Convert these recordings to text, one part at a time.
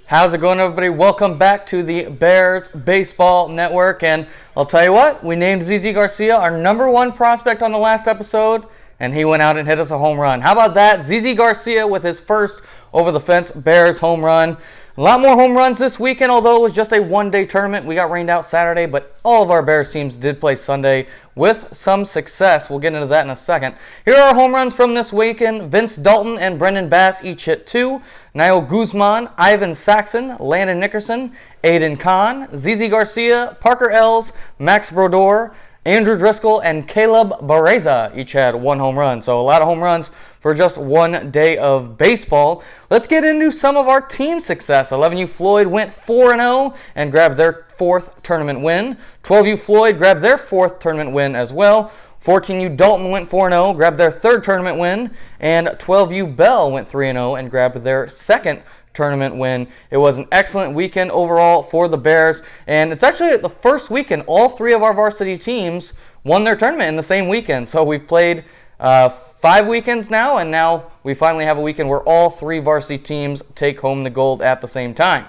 How's it going, everybody? Welcome back to the Bears Baseball Network. And I'll tell you what, we named ZZ Garcia our #1 prospect on the last episode, and he went out and hit us a home run. How about that? ZZ Garcia with his first over-the-fence Bears home run. A lot more home runs this weekend, although it was just a one-day tournament. We got rained out Saturday, but all of our Bears teams did play Sunday with some success. We'll get into that in a second. Here are our home runs from this weekend. Vince Dalton and Brendan Bass each hit 2. Niall Guzman, Ivan Saxon, Landon Nickerson, Aiden Kahn, ZZ Garcia, Parker Ells, Max Brodeur, Andrew Driscoll, and Caleb Barreza each had 1 home run. So a lot of home runs for just one day of baseball. Let's get into some of our team success. 11U Floyd went 4-0 and grabbed their 4th tournament win. 12U Floyd grabbed their 4th tournament win as well. 14U Dalton went 4-0, grabbed their 3rd tournament win. And 12U Bell went 3-0 and grabbed their 2nd tournament win. It was an excellent weekend overall for the Bears, and it's actually the first weekend all 3 of our varsity teams won their tournament in the same weekend. So we've played 5 weekends now, and now we finally have a weekend where all 3 varsity teams take home the gold at the same time.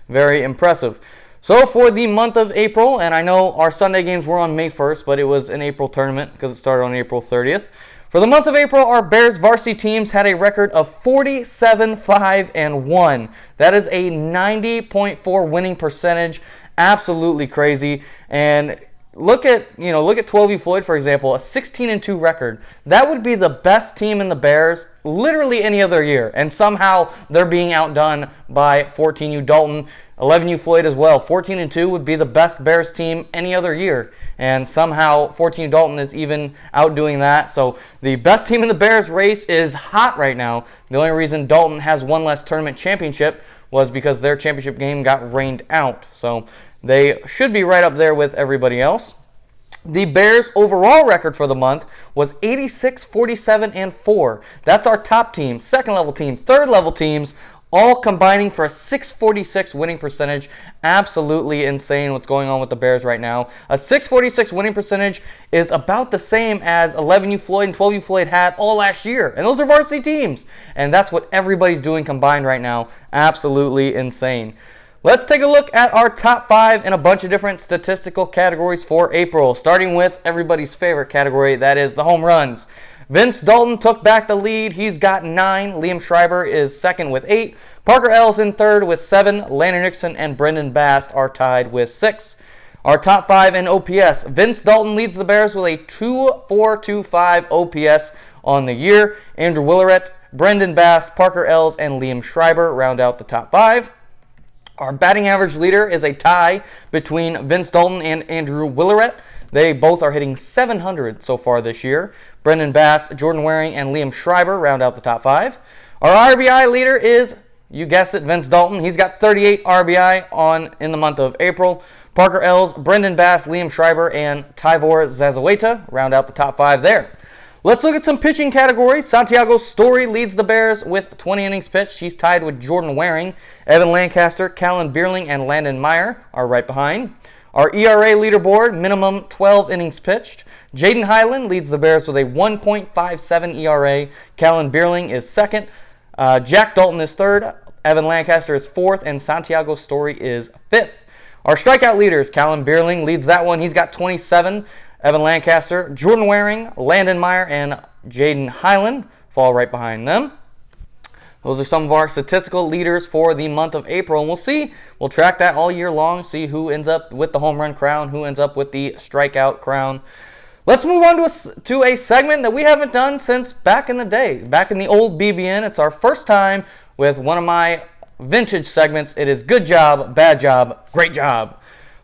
Very impressive. So for the month of April, and I know our Sunday games were on May 1st, but it was an April tournament because it started on April 30th. For the month of April, our Bears varsity teams had a record of 47-5-1. That is a 90.4 winning percentage. Absolutely crazy. And look at 12U Floyd, for example, a 16-2 record. That would be the best team in the Bears literally any other year, and somehow they're being outdone by 14U Dalton. 11U Floyd as well. 14-2 would be the best Bears team any other year, and somehow 14U Dalton is even outdoing that. So the best team in the Bears race is hot right now. The only reason Dalton has one less tournament championship was because their championship game got rained out. So they should be right up there with everybody else. The Bears' overall record for the month was 86-47-4. That's our top team, second-level team, third-level teams, all combining for a 646 winning percentage. Absolutely insane what's going on with the Bears right now. A 646 winning percentage is about the same as 11U Floyd and 12U Floyd had all last year. And those are varsity teams. And that's what everybody's doing combined right now. Absolutely insane. Let's take a look at our top 5 in a bunch of different statistical categories for April, starting with everybody's favorite category, that is the home runs. Vince Dalton took back the lead. He's got 9. Liam Schreiber is second with 8. Parker Ells in third with 7. Landon Nixon and Brendan Bass are tied with 6. Our top 5 in OPS. Vince Dalton leads the Bears with a 2.425 OPS on the year. Andrew Willeret, Brendan Bass, Parker Ells, and Liam Schreiber round out the top 5. Our batting average leader is a tie between Vince Dalton and Andrew Willeret. They both are hitting 700 so far this year. Brendan Bass, Jordan Waring, and Liam Schreiber round out the top 5. Our RBI leader is, you guessed it, Vince Dalton. He's got 38 RBI in the month of April. Parker Ells, Brendan Bass, Liam Schreiber, and Tyvor Zazaweta round out the top 5 there. Let's look at some pitching categories. Santiago Story leads the Bears with 20 innings pitched. He's tied with Jordan Waring. Evan Lancaster, Callan Bierling, and Landon Meyer are right behind. Our ERA leaderboard, minimum 12 innings pitched. Jaden Highland leads the Bears with a 1.57 ERA. Callan Bierling is second. Jack Dalton is third. Evan Lancaster is fourth. And Santiago Story is fifth. Our strikeout leaders, Callan Bierling leads that one. He's got 27. Evan Lancaster, Jordan Waring, Landon Meyer, and Jaden Highland fall right behind them. Those are some of our statistical leaders for the month of April, and we'll track that all year long, see who ends up with the home run crown, who ends up with the strikeout crown. Let's move on to a segment that we haven't done since back in the day, back in the old BBN. It's our first time with one of my vintage segments. It is good job, bad job, great job.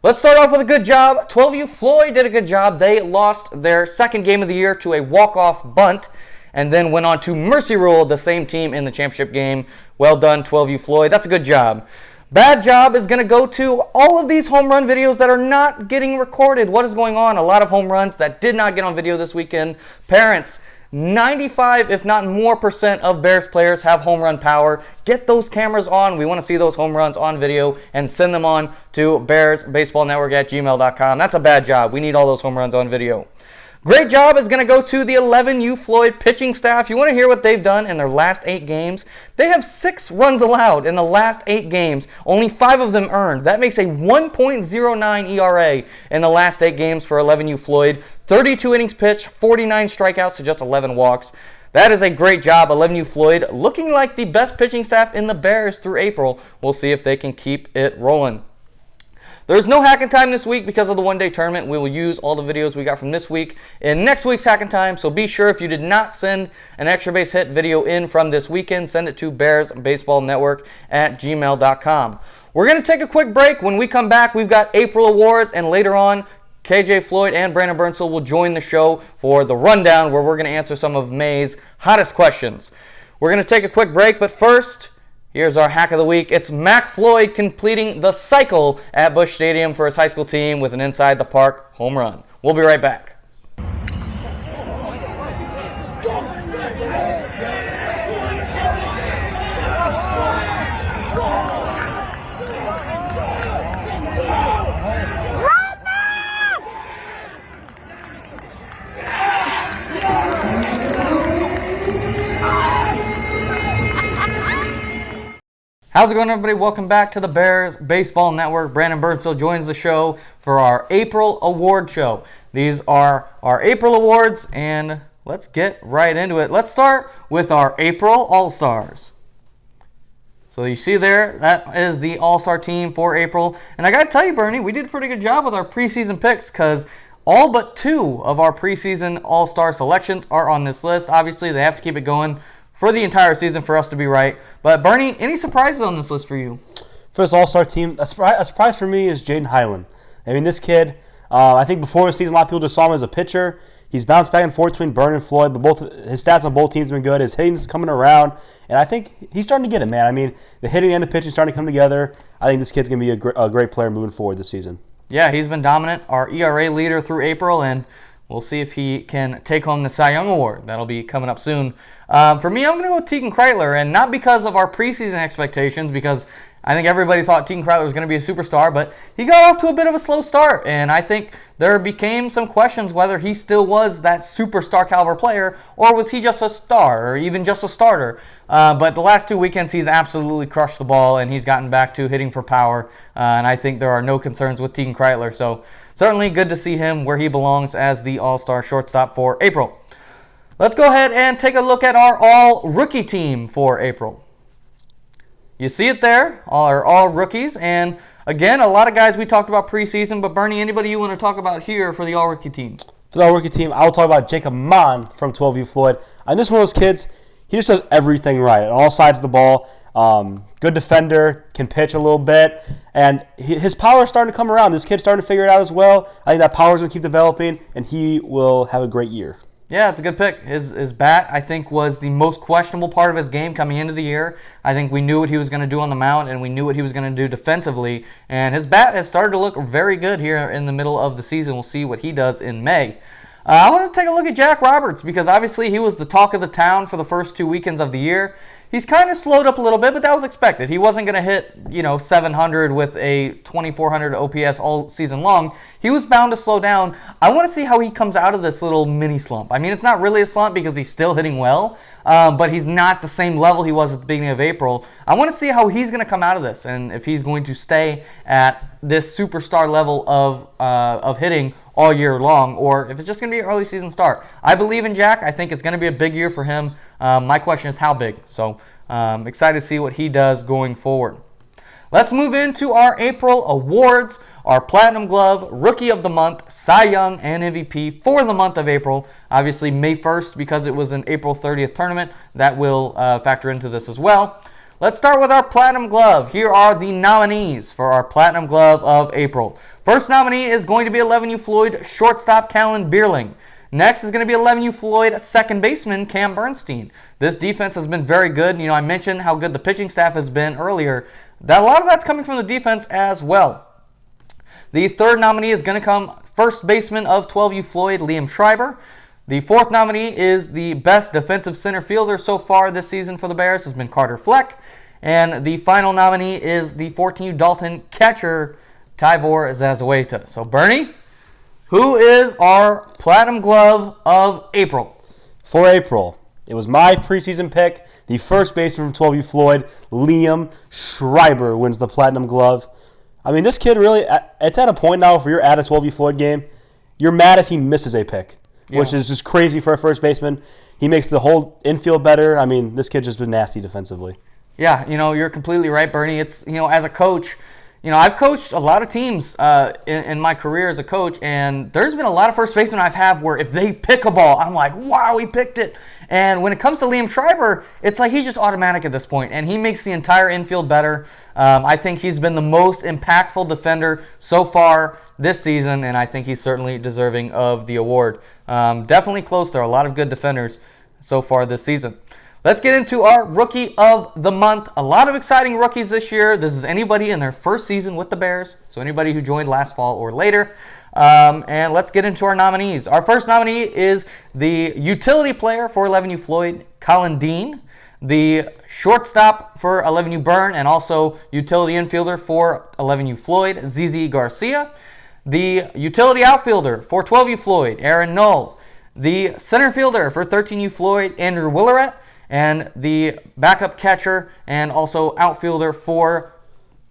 Let's start off with a good job. 12U Floyd did a good job. They lost their second game of the year to a walk-off bunt and then went on to mercy rule the same team in the championship game. Well done, 12U Floyd. That's a good job. Bad job is going to go to all of these home run videos that are not getting recorded. What is going on? A lot of home runs that did not get on video this weekend. Parents, 95, if not more percent of Bears players have home run power. Get those cameras on. We want to see those home runs on video and send them on to bearsbaseballnetwork@gmail.com. That's a bad job. We need all those home runs on video. Great job is going to go to the 11U Floyd pitching staff. You want to hear what they've done in their last 8 games? They have 6 runs allowed in the last 8 games, only 5 of them earned. That makes a 1.09 ERA in the last 8 games for 11U Floyd. 32 innings pitched, 49 strikeouts to just 11 walks. That is a great job. 11U Floyd looking like the best pitching staff in the Bears through April. We'll see if they can keep it rolling. There's no Hacking Time this week because of the one-day tournament. We will use all the videos we got from this week in next week's Hacking Time, so be sure if you did not send an extra base hit video in from this weekend, send it to bearsbaseballnetwork@gmail.com. We're going to take a quick break. When we come back, we've got April awards, and later on, KJ Floyd and Brandon Burnsell will join the show for the rundown where we're going to answer some of May's hottest questions. We're going to take a quick break, but first, here's our hack of the week. It's Mac Floyd completing the cycle at Busch Stadium for his high school team with an inside the park home run. We'll be right back. How's it going, everybody? Welcome back to the Bears Baseball Network. Brandon Burnsell joins the show for our April Award Show. These are our April Awards, and let's get right into it. Let's start with our April All-Stars. So you see there, that is the All-Star team for April. And I got to tell you, Bernie, we did a pretty good job with our preseason picks because all but 2 of our preseason All-Star selections are on this list. Obviously, they have to keep it going for the entire season for us to be right. But Bernie, any surprises on this list for you? For this All-Star team, a surprise for me is Jaden Highland. I mean, this kid, I think before the season, a lot of people just saw him as a pitcher. He's bounced back and forth between Burn and Floyd, but both his stats on both teams have been good. His hitting's coming around, and I think he's starting to get it, man. I mean, the hitting and the pitching starting to come together. I think this kid's going to be a great player moving forward this season. Yeah, he's been dominant, our ERA leader through April, and we'll see if he can take home the Cy Young Award. That'll be coming up soon. For me, I'm going to go with Tegan Kreitler, and not because of our preseason expectations, because I think everybody thought Tegan Kreitler was going to be a superstar, but he got off to a bit of a slow start, and I think there became some questions whether he still was that superstar caliber player, or was he just a star, or even just a starter. But the last 2 weekends, he's absolutely crushed the ball, and he's gotten back to hitting for power, and I think there are no concerns with Tegan Kreitler. So certainly good to see him where he belongs as the All-Star shortstop for April. Let's go ahead and take a look at our all-rookie team for April. You see it there, all rookies, and again, a lot of guys we talked about preseason, but Bernie, anybody you want to talk about here for the all-rookie team? For the all-rookie team, I will talk about Jacob Mon from 12U Floyd. And this one of those kids, he just does everything right on all sides of the ball. Good defender, can pitch a little bit, and his power is starting to come around. This kid's starting to figure it out as well. I think that power is going to keep developing, and he will have a great year. Yeah, it's a good pick. His bat, I think, was the most questionable part of his game coming into the year. I think we knew what he was going to do on the mound, and we knew what he was going to do defensively. And his bat has started to look very good here in the middle of the season. We'll see what he does in May. I want to take a look at Jack Roberts because obviously he was the talk of the town for the first 2 weekends of the year. He's kind of slowed up a little bit, but that was expected. He wasn't going to hit, 700 with a 2,400 OPS all season long. He was bound to slow down. I want to see how he comes out of this little mini slump. I mean, it's not really a slump because he's still hitting well, but he's not the same level he was at the beginning of April. I want to see how he's going to come out of this and if he's going to stay at this superstar level of hitting all year long, or if it's just going to be an early season start. I believe in Jack. I think it's going to be a big year for him. My question is how big. So excited to see what he does going forward. Let's move into our April awards. Our Platinum Glove, Rookie of the Month, Cy Young, and MVP for the month of April. Obviously May 1st because it was an April 30th tournament. That will factor into this as well. Let's start with our Platinum Glove. Here are the nominees for our Platinum Glove of April. First nominee is going to be 11U Floyd shortstop Callan Bierling. Next is going to be 11U Floyd second baseman Cam Bernstein. This defense has been very good. I mentioned how good the pitching staff has been earlier. A lot of that's coming from the defense as well. The third nominee is going to come first baseman of 12U Floyd, Liam Schreiber. The fourth nominee is the best defensive center fielder so far this season for the Bears has been Carter Fleck. And the final nominee is the 14U Dalton catcher, Tyvor Zazueta. So, Bernie, Who is our Platinum Glove of April? For April, it was my preseason pick. The first baseman from 12U Floyd, Liam Schreiber, wins the Platinum Glove. I mean, this kid really, it's at a point now, if you're at a 12U Floyd game, you're mad if he misses a pick, which is just crazy for a first baseman. He makes the whole infield better. I mean, this kid just been nasty defensively. Yeah, you're completely right, Bernie. It's, as a coach, I've coached a lot of teams in my career as a coach, and there's been a lot of first basemen I've had where if they pick a ball, I'm like, wow, he picked it. And when it comes to Liam Schreiber, it's like he's just automatic at this point, and he makes the entire infield better. I think he's been the most impactful defender so far this season, and I think he's certainly deserving of the award. Definitely close. There are a lot of good defenders so far this season. Let's get into our Rookie of the Month. A lot of exciting rookies this year. This is anybody in their first season with the Bears, so anybody who joined last fall or later. And let's get into our nominees. Our first nominee is the utility player for 11U Floyd, Colin Dean, the shortstop for 11U Burn, and also utility infielder for 11U Floyd, ZZ Garcia, the utility outfielder for 12U Floyd, Aaron Knoll, the center fielder for 13U Floyd, Andrew Willeret, and the backup catcher and also outfielder for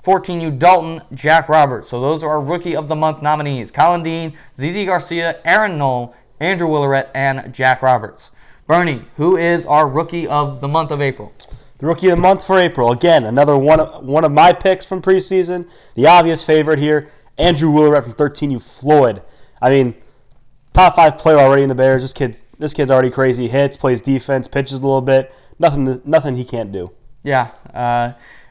14U Dalton, Jack Roberts. So those are our Rookie of the Month nominees. Colin Dean, ZZ Garcia, Aaron Knoll, Andrew Willeret, and Jack Roberts. Bernie, who is our Rookie of the Month of April? The Rookie of the Month for April. Again, another one of my picks from preseason. The obvious favorite here, Andrew Willeret from 13U Floyd. I mean, top 5 player already in the Bears. This kid's already crazy. Hits, plays defense, pitches a little bit. Nothing he can't do. Yeah.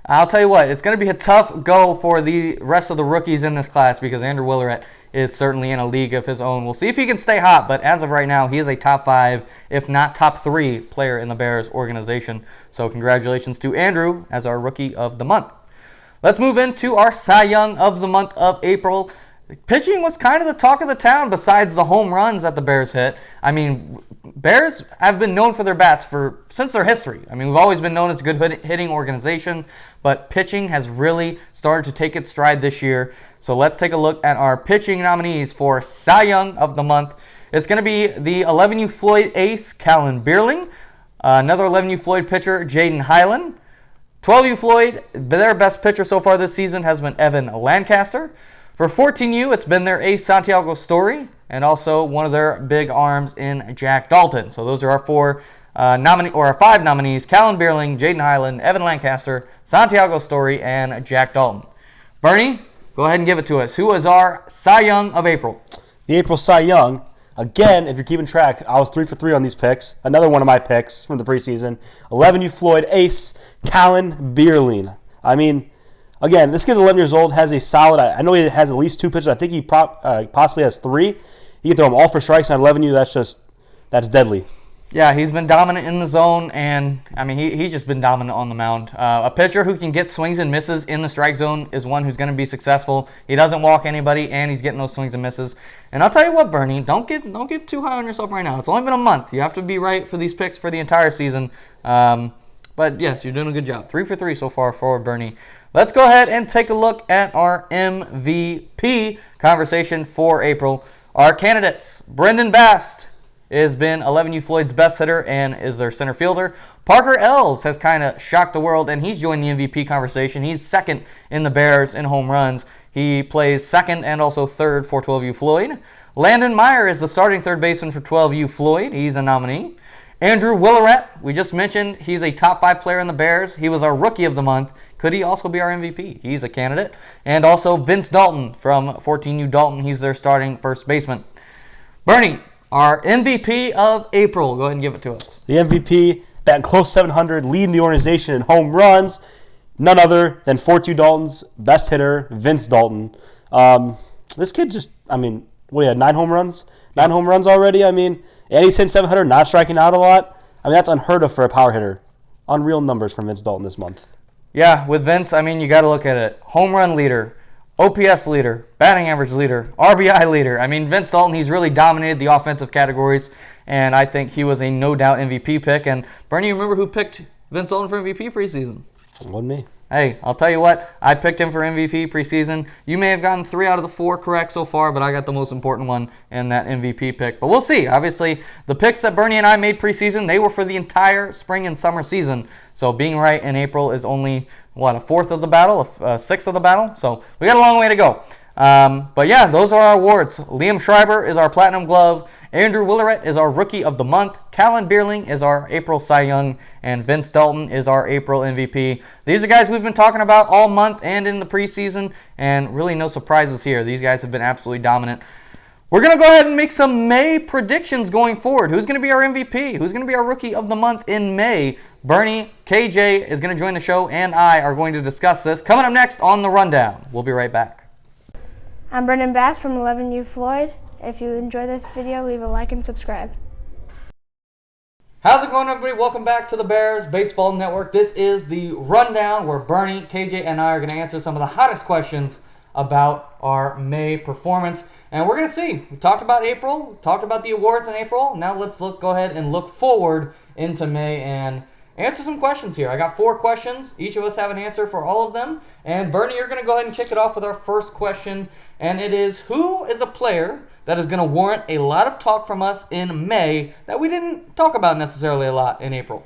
I'll tell you what, it's going to be a tough go for the rest of the rookies in this class because Andrew Willeret is certainly in a league of his own. We'll see if he can stay hot, but as of right now, he is a top 5, if not top 3 player in the Bears organization. So congratulations to Andrew as our Rookie of the Month. Let's move into our Cy Young of the month of April. Pitching was kind of the talk of the town besides the home runs that the Bears hit. I mean, Bears have been known for their bats since their history. I mean, we've always been known as a good hitting organization, but pitching has really started to take its stride this year. So let's take a look at our pitching nominees for Cy Young of the month. It's going to be the 11U Floyd ace, Callan Beerling. Another 11U Floyd pitcher, Jaden Hyland. 12U Floyd, their best pitcher so far this season has been Evan Lancaster. For 14U, it's been their ace, Santiago Story, and also one of their big arms in Jack Dalton. So those are our 5 nominees: Callan Beerling, Jaden Hyland, Evan Lancaster, Santiago Story, and Jack Dalton. Bernie, go ahead and give it to us. Who is our Cy Young of April? The April Cy Young. Again, if you're keeping track, I was 3 for 3 on these picks. Another one of my picks from the preseason. 11U Floyd ace, Callan Beerling. I mean, again, this kid's 11 years old, has a solid, I know he has at least 2 pitches. I think he possibly has 3. He can throw them all for strikes on 11U. That's deadly. Yeah, he's been dominant in the zone, and, I mean, he's just been dominant on the mound. A pitcher who can get swings and misses in the strike zone is one who's going to be successful. He doesn't walk anybody, and he's getting those swings and misses. And I'll tell you what, Bernie, don't get too high on yourself right now. It's only been a month. You have to be right for these picks for the entire season. But, yes, you're doing a good job. 3 for 3 so far for Bernie. Let's go ahead and take a look at our MVP conversation for April. Our candidates: Brendan Bast has been 11U Floyd's best hitter and is their center fielder. Parker Ells has kind of shocked the world, and he's joined the MVP conversation. He's second in the Bears in home runs. He plays second and also third for 12U Floyd. Landon Meyer is the starting third baseman for 12U Floyd. He's a nominee. Andrew Willeret, we just mentioned, he's a top 5 player in the Bears. He was our Rookie of the Month. Could he also be our MVP? He's a candidate. And also Vince Dalton from 14U Dalton. He's their starting first baseman. Bernie, our MVP of April. Go ahead and give it to us. The MVP, batting close 700, leading the organization in home runs. None other than 14U Dalton's best hitter, Vince Dalton. This kid just, I mean, we had 9 home runs? 9 home runs already? I mean, and he's hitting 700, not striking out a lot. I mean, that's unheard of for a power hitter. Unreal numbers from Vince Dalton this month. Yeah, with Vince, I mean, you got to look at it. Home run leader, OPS leader, batting average leader, RBI leader. I mean, Vince Dalton, he's really dominated the offensive categories, and I think he was a no-doubt MVP pick. And Bernie, you remember who picked Vince Dalton for MVP preseason? It wasn't me. Hey, I'll tell you what, I picked him for MVP preseason. You may have gotten 3 out of the 4 correct so far, but I got the most important one in that MVP pick. But we'll see. Obviously, the picks that Bernie and I made preseason, they were for the entire spring and summer season. So being right in April is only, a fourth of the battle, a sixth of the battle. So we got a long way to go. But yeah, those are our awards. Liam Schreiber is our Platinum Glove. Andrew Willeret is our Rookie of the Month. Callan Bierling is our April Cy Young. And Vince Dalton is our April MVP. These are guys we've been talking about all month and in the preseason. And really no surprises here. These guys have been absolutely dominant. We're going to go ahead and make some May predictions going forward. Who's going to be our MVP? Who's going to be our Rookie of the Month in May? Bernie, KJ is going to join the show, and I are going to discuss this. Coming up next on The Rundown. We'll be right back. I'm Brendan Bass from 11U Floyd. If you enjoy this video, leave a like and subscribe. How's it going, everybody? Welcome back to the Bears Baseball Network. This is The Rundown, where Bernie, KJ, and I are going to answer some of the hottest questions about our May performance. And we're going to see. We talked about April, talked about the awards in April. Now let's go ahead and look forward into May and answer some questions here. I got 4 questions. Each of us have an answer for all of them. And Bernie, you're going to go ahead and kick it off with our first question. And it is, who is a player that is going to warrant a lot of talk from us in May that we didn't talk about necessarily a lot in April?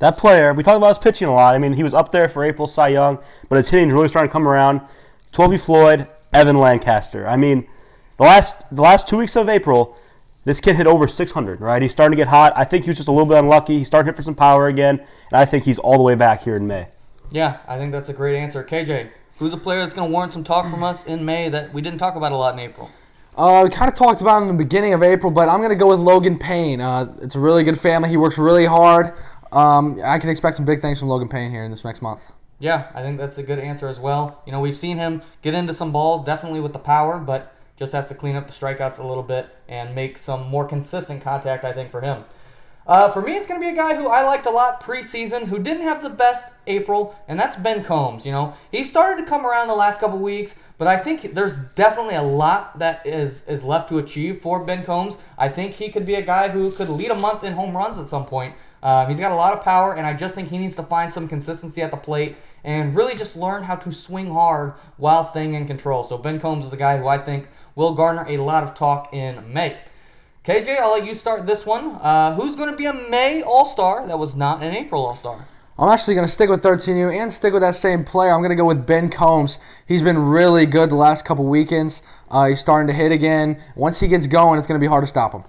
That player, we talked about his pitching a lot. I mean, he was up there for April Cy Young, but his hitting's really starting to come around. 12U Floyd, Evan Lancaster. I mean, the last 2 weeks of April, this kid hit over 600, right? He's starting to get hot. I think he was just a little bit unlucky. He's starting to hit for some power again, and I think he's all the way back here in May. Yeah, I think that's a great answer. KJ, who's a player that's going to warrant some talk from us in May that we didn't talk about a lot in April? We kind of talked about him in the beginning of April, but I'm going to go with Logan Payne. It's a really good family. He works really hard. I can expect some big things from Logan Payne here in this next month. Yeah, I think that's a good answer as well. You know, we've seen him get into some balls, definitely with the power, but just has to clean up the strikeouts a little bit and make some more consistent contact, I think, for him. For me, it's going to be a guy who I liked a lot preseason, who didn't have the best April, and that's Ben Combs. You know, he started to come around the last couple weeks, but I think there's definitely a lot that is left to achieve for Ben Combs. I think he could be a guy who could lead a month in home runs at some point. He's got a lot of power, and I just think he needs to find some consistency at the plate and really just learn how to swing hard while staying in control. So Ben Combs is a guy who I think will garner a lot of talk in May. KJ, I'll let you start this one. Who's going to be a May All-Star that was not an April All-Star? I'm actually going to stick with 13U and stick with that same player. I'm going to go with Ben Combs. He's been really good the last couple weekends. He's starting to hit again. Once he gets going, it's going to be hard to stop him.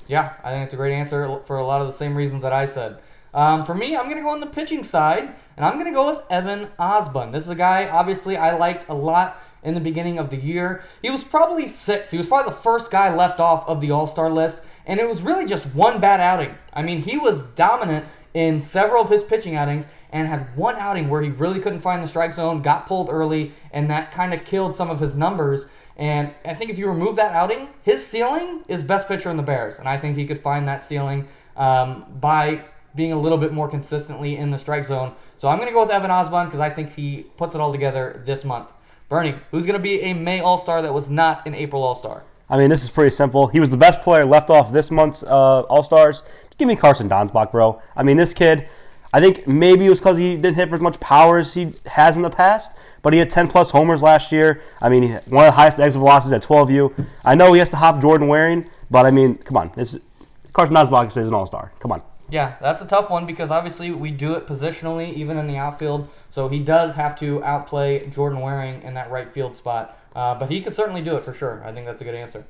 Yeah, I think it's a great answer for a lot of the same reasons that I said. For me, I'm going to go on the pitching side, and I'm going to go with Evan Osborne. This is a guy, obviously, I liked a lot in the beginning of the year. He was probably 6th. He was probably the first guy left off of the All-Star list, and it was really just one bad outing. I mean, he was dominant in several of his pitching outings and had one outing where he really couldn't find the strike zone, got pulled early, and that kind of killed some of his numbers. And I think if you remove that outing, his ceiling is best pitcher in the Bears, and I think he could find that ceiling by being a little bit more consistently in the strike zone. So I'm going to go with Evan Osborne because I think he puts it all together this month. Bernie, who's going to be a May All-Star that was not an April All-Star? I mean, this is pretty simple. He was the best player left off this month's All-Stars. Just give me Carson Donsbach, bro. I mean, this kid, I think maybe it was because he didn't hit for as much power as he has in the past, but he had 10-plus homers last year. I mean, one of the highest exit velocities at 12U. I know he has to hop Jordan Waring, but I mean, come on. Carson Donsbach is an All-Star. Come on. Yeah, that's a tough one because obviously we do it positionally, even in the outfield. So he does have to outplay Jordan Waring in that right field spot. But he could certainly do it for sure. I think that's a good answer.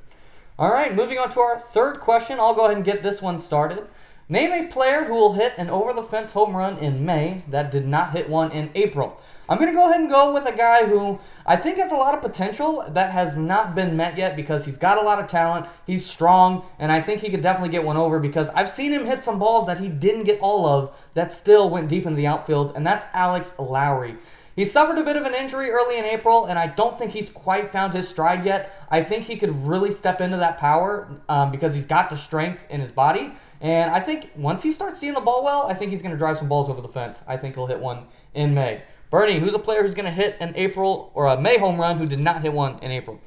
All right, moving on to our third question. I'll go ahead and get this one started. Name a player who will hit an over-the-fence home run in May that did not hit one in April. I'm going to go ahead and go with a guy who I think has a lot of potential that has not been met yet because he's got a lot of talent, he's strong, and I think he could definitely get one over because I've seen him hit some balls that he didn't get all of that still went deep into the outfield, and that's Alex Lowry. He suffered a bit of an injury early in April, and I don't think he's quite found his stride yet. I think he could really step into that power because he's got the strength in his body, and I think once he starts seeing the ball well, I think he's going to drive some balls over the fence. I think he'll hit one in May. Bernie, who's a player who's going to hit an April or a May home run who did not hit one in April?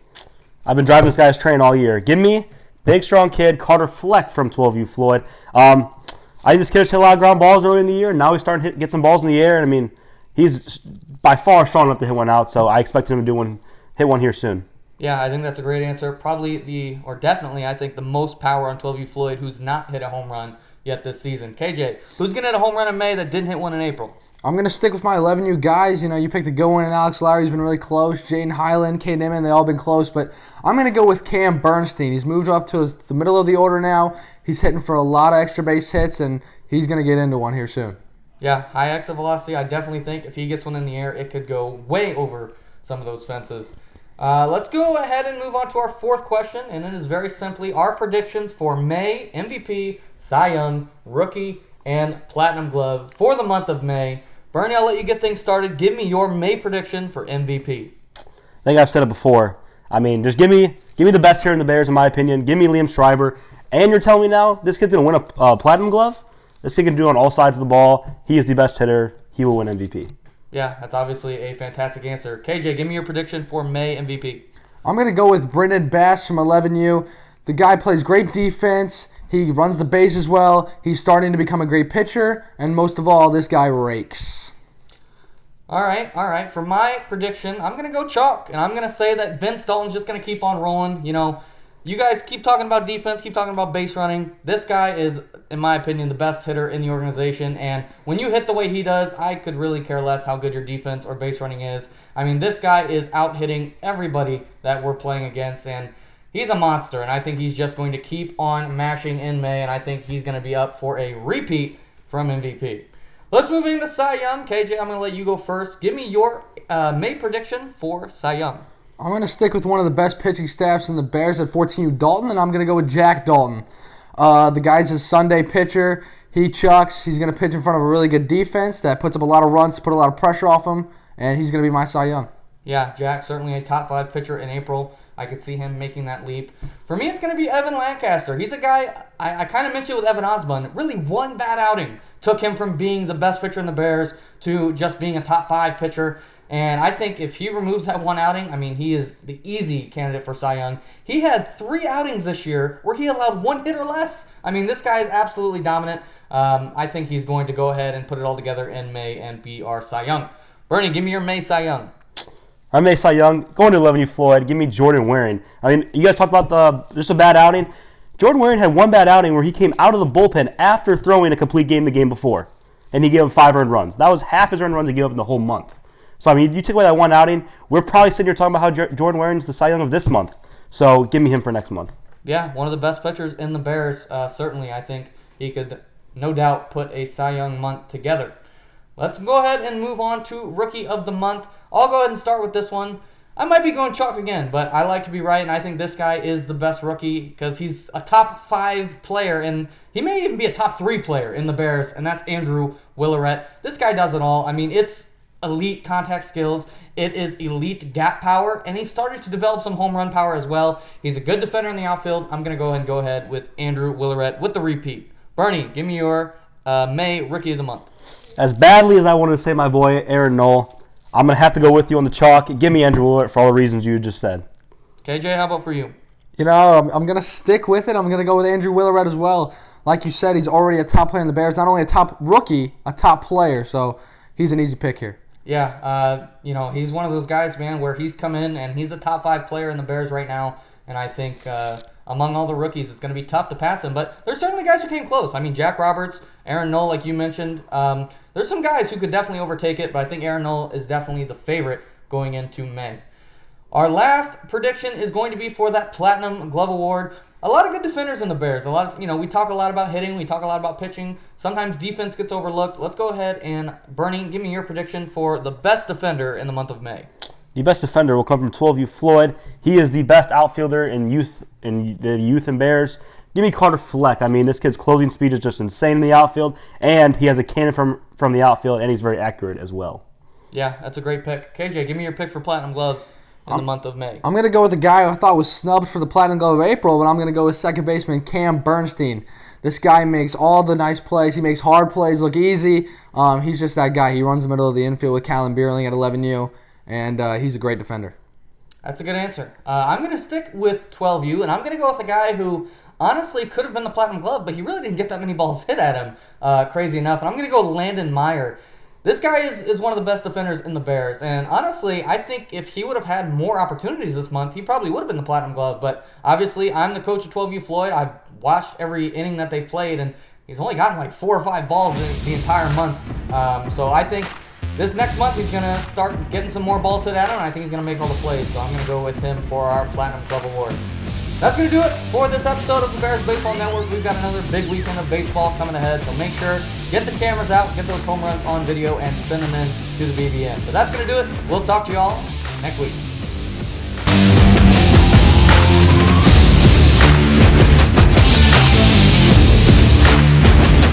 I've been driving this guy's train all year. Give me big, strong kid, Carter Fleck from 12U Floyd. I think this kid has hit a lot of ground balls early in the year. Now he's starting to get some balls in the air. And I mean, he's by far strong enough to hit one out, so I expect him to hit one here soon. Yeah, I think that's a great answer. Probably definitely, I think the most power on 12U Floyd, who's not hit a home run yet this season. KJ, who's going to hit a home run in May that didn't hit one in April? I'm going to stick with my 11U guys. You know, you picked a good one, and Alex Lowry's been really close. Jaden Highland, Cade Nimmin, they all been close. But I'm going to go with Cam Bernstein. He's moved up to the middle of the order now. He's hitting for a lot of extra base hits, and he's going to get into one here soon. Yeah, high exit velocity. I definitely think if he gets one in the air, it could go way over some of those fences. Let's go ahead and move on to our fourth question, and it is very simply our predictions for May MVP, Cy Young, Rookie, and Platinum Glove for the month of May. Bernie, I'll let you get things started. Give me your May prediction for MVP. I think I've said it before. I mean, just give me the best here in the Bears, in my opinion. Give me Liam Schreiber. And you're telling me now this kid's going to win a Platinum Glove? This kid can do it on all sides of the ball. He is the best hitter. He will win MVP. Yeah, that's obviously a fantastic answer. KJ, give me your prediction for May MVP. I'm going to go with Brendan Bass from 11U. The guy plays great defense. He runs the bases well. He's starting to become a great pitcher. And most of all, this guy rakes. All right. For my prediction, I'm going to go chalk. And I'm going to say that Vince Dalton's just going to keep on rolling. You know, you guys keep talking about defense, keep talking about base running. This guy is, in my opinion, the best hitter in the organization. And when you hit the way he does, I could really care less how good your defense or base running is. I mean, this guy is out hitting everybody that we're playing against. And he's a monster. And I think he's just going to keep on mashing in May. And I think he's going to be up for a repeat from MVP. Let's move into Cy Young. KJ, I'm going to let you go first. Give me your May prediction for Cy Young. I'm going to stick with one of the best pitching staffs in the Bears at 14U, Dalton, and I'm going to go with Jack Dalton. The guy's a Sunday pitcher. He chucks. He's going to pitch in front of a really good defense that puts up a lot of runs, put a lot of pressure off him, and he's going to be my Cy Young. Yeah, Jack, certainly a top 5 pitcher in April. I could see him making that leap. For me, it's going to be Evan Lancaster. He's a guy, I kind of mentioned with Evan Osborne, really one bad outing took him from being the best pitcher in the Bears to just being a top 5 pitcher. And I think if he removes that one outing, I mean, he is the easy candidate for Cy Young. He had 3 outings this year where he allowed 1 hit or less. I mean, this guy is absolutely dominant. I think he's going to go ahead and put it all together in May and be our Cy Young. Bernie, give me your May Cy Young. I May Cy Young, going to 11U Floyd, give me Jordan Waring. I mean, you guys talked about just a bad outing. Jordan Waring had one bad outing where he came out of the bullpen after throwing a complete game the game before, and he gave up 5 earned runs. That was half his earned runs he gave up in the whole month. So, I mean, you take away that one outing, we're probably sitting here talking about how Jordan Waring's the Cy Young of this month. So, give me him for next month. Yeah, one of the best pitchers in the Bears. Certainly, I think he could no doubt put a Cy Young month together. Let's go ahead and move on to Rookie of the Month. I'll go ahead and start with this one. I might be going chalk again, but I like to be right, and I think this guy is the best rookie because he's a top 5 player, and he may even be a top 3 player in the Bears, and that's Andrew Willerette. This guy does it all. I mean, it's elite contact skills. It is elite gap power, and he started to develop some home run power as well. He's a good defender in the outfield. I'm going to go ahead with Andrew Willerette with the repeat. Bernie, give me your May Rookie of the Month. As badly as I wanted to say my boy, Aaron Noll, I'm going to have to go with you on the chalk. Give me Andrew Willard for all the reasons you just said. KJ, how about for you? You know, I'm going to stick with it. I'm going to go with Andrew Willerette as well. Like you said, he's already a top player in the Bears. Not only a top rookie, a top player. So he's an easy pick here. Yeah, he's one of those guys, man, where he's come in and he's a top 5 player in the Bears right now. And I think among all the rookies, it's going to be tough to pass him. But there's certainly guys who came close. I mean, Jack Roberts, Aaron Noll, like you mentioned. There's some guys who could definitely overtake it, but I think Aaron Noll is definitely the favorite going into May. Our last prediction is going to be for that Platinum Glove Award. A lot of good defenders in the Bears. We talk a lot about hitting. We talk a lot about pitching. Sometimes defense gets overlooked. Let's go ahead and, Bernie, give me your prediction for the best defender in the month of May. The best defender will come from 12U Floyd. He is the best outfielder in the youth and Bears. Give me Carter Fleck. I mean, this kid's closing speed is just insane in the outfield, and he has a cannon from the outfield, and he's very accurate as well. Yeah, that's a great pick. KJ, give me your pick for Platinum Glove in the month of May. I'm going to go with the guy I thought was snubbed for the Platinum Glove of April, but I'm going to go with second baseman Cam Bernstein. This guy makes all the nice plays. He makes hard plays look easy. He's just that guy. He runs the middle of the infield with Callan Beerling at 11U, and he's a great defender. That's a good answer. I'm going to stick with 12U, and I'm going to go with a guy who honestly could have been the Platinum Glove, but he really didn't get that many balls hit at him, crazy enough. And I'm going to go Landon Meyer. This guy is one of the best defenders in the Bears, and honestly, I think if he would have had more opportunities this month, he probably would have been the Platinum Glove. But obviously, I'm the coach of 12U Floyd. I've watched every inning that they've played, and he's only gotten like 4 or 5 balls the entire month. So I think this next month he's going to start getting some more balls hit at him, and I think he's going to make all the plays. So I'm going to go with him for our Platinum Glove Award. That's going to do it for this episode of the Bears Baseball Network. We've got another big weekend of baseball coming ahead, so make sure, get the cameras out, get those home runs on video, and send them in to the BBN. So that's going to do it. We'll talk to you all next week.